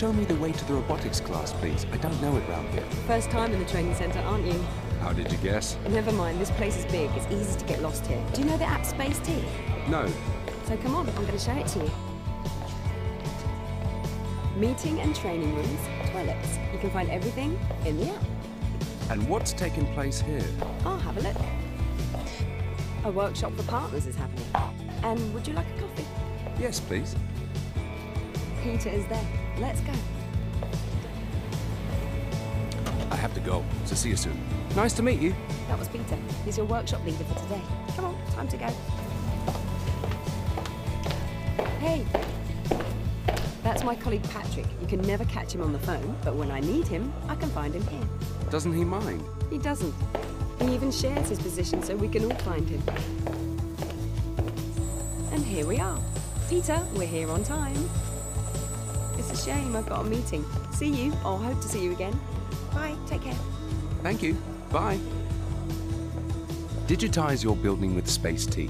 show me the way to the robotics class, please? I don't know it round here. First time in the training centre, aren't you? How did you guess? Never mind, this place is big. It's easy to get lost here. Do you know the app Spaceti? No. So come on, I'm going to show it to you. Meeting and training rooms, toilets. You can find everything in the app. And what's taking place here? I'll have a look. A workshop for partners is happening. And would you like a coffee? Yes, please. Peter is there. Let's go. I have to go, so see you soon. Nice to meet you. That was Peter. He's your workshop leader for today. Come on, time to go. Hey. That's my colleague Patrick. You can never catch him on the phone, but when I need him, I can find him here. Doesn't he mind? He doesn't. He even shares his position so we can all find him. And here we are. Peter, we're here on time. It's a shame I've got a meeting. See you, or hope to see you again. Bye, take care. Thank you. Bye. Digitize your building with Spaceti.